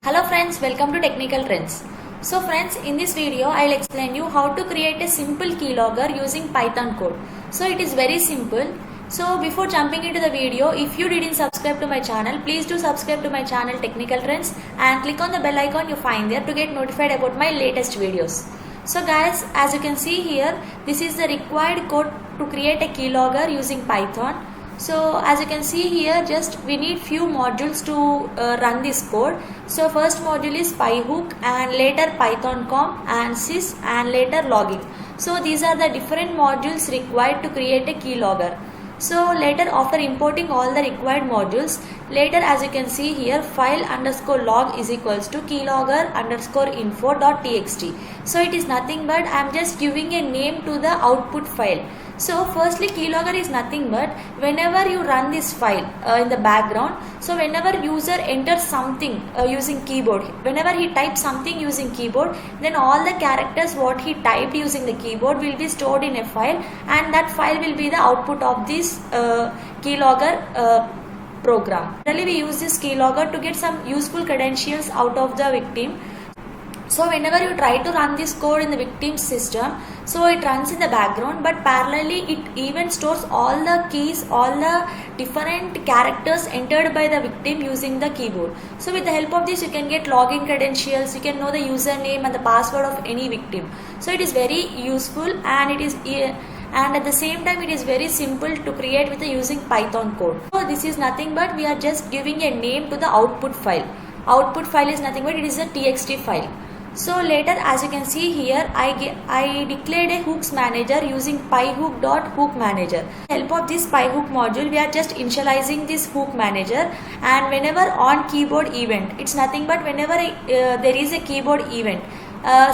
Hello friends, welcome to Technical Trends. So friends, in this video I'll explain you how to create a simple keylogger using Python code. So it is very simple. So before jumping into the video, if you didn't subscribe to my channel, please do subscribe to my channel Technical Trends and click on the bell icon you find there to get notified about my latest videos. So guys, as you can see here, this is the required code to create a keylogger using Python. So as you can see here, just we need few modules to run this code. So first module is PyHook and later PythonCom and sys and later logging. So these are the different modules required to create a keylogger. So later, after importing all the required modules, later as you can see here, file underscore log is equals to keylogger underscore info.txt. So it is nothing but I am just giving a name to the output file. So firstly, keylogger is nothing but whenever you run this file in the background, so whenever user enters something using keyboard, whenever he types something using keyboard, then all the characters what he typed using the keyboard will be stored in a file, and that file will be the output of this keylogger program. Generally we use this keylogger to get some useful credentials out of the victim. So whenever you try to run this code in the victim system, so it runs in the background, but parallelly it even stores all the keys, all the different characters entered by the victim using the keyboard. So with the help of this you can get login credentials, you can know the username and the password of any victim. So it is very useful, and at the same time it is very simple to create with using Python code. So this is nothing but we are just giving a name to the output file. Output file is nothing but it is a txt file. So later as you can see here, I declared a hooks manager using pyhook.hookmanager. With the help of this pyhook module, we are just initializing this hook manager, and whenever on keyboard event, it's nothing but whenever there is a keyboard event.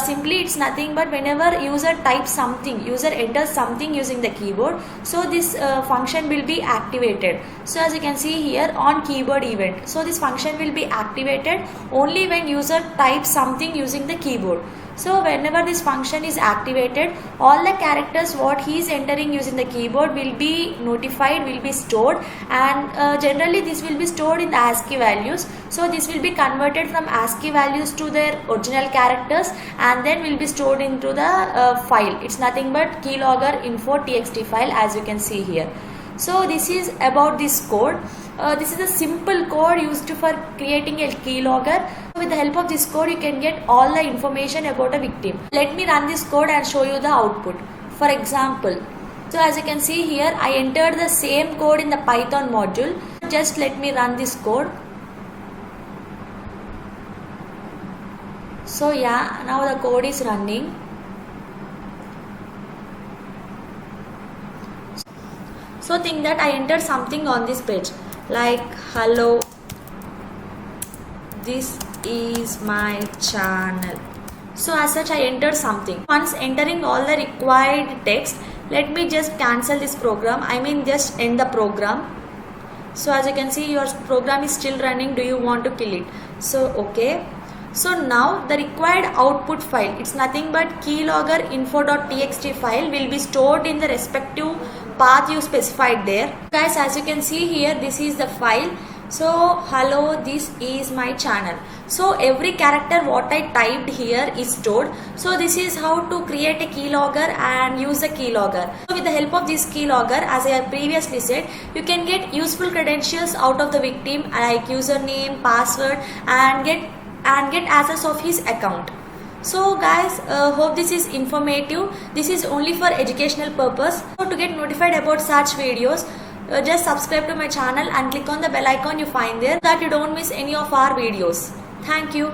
Simply it's nothing but whenever user types something, user enters something using the keyboard, so this function will be activated. So as you can see here, on keyboard event, so this function will be activated only when user types something using the keyboard. So whenever this function is activated, all the characters what he is entering using the keyboard will be notified, will be stored, and generally this will be stored in the ASCII values. So this will be converted from ASCII values to their original characters, and then will be stored into the file. It's nothing but keylogger info.txt file, as you can see here. So this is about this code. This is a simple code used for creating a keylogger. With the help of this code you can get all the information about a victim. Let me run this code and show you the output. For example, so as you can see here, I entered the same code in the Python module. Just let me run this code. So yeah, now the code is running. So think that I entered something on this page like hello, this is my channel. So as such I entered something. Once entering all the required text, let me just cancel this program, just end the program. So as you can see, your program is still running. Do you want to kill it? So okay. So now the required output file, it's nothing but keylogger info.txt file will be stored in the respective path you specified there. Guys, as you can see here, this is the file. So hello, this is my channel. So every character what I typed here is stored. So this is how to create a keylogger and use a keylogger. So with the help of this keylogger, as I have previously said, you can get useful credentials out of the victim like username, password, and get access of his account. So guys, hope this is informative. This is only for educational purpose. So to get notified about such videos, just subscribe to my channel and click on the bell icon you find there so that you don't miss any of our videos. Thank you.